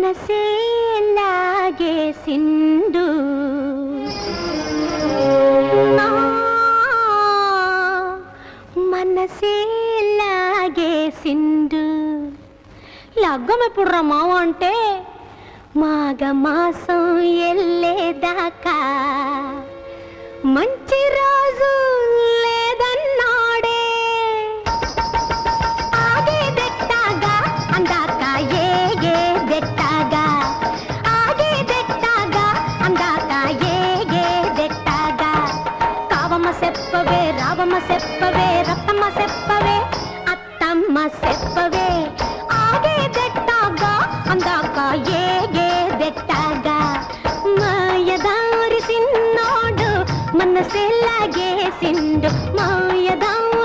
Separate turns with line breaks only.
మనసే లాగేసిండు మనసే లాగేసిండు లగ్గం ఎప్పుడు రా మావ అంటే మాఘమాసం ఎల్లేదాకా మంచి రోజు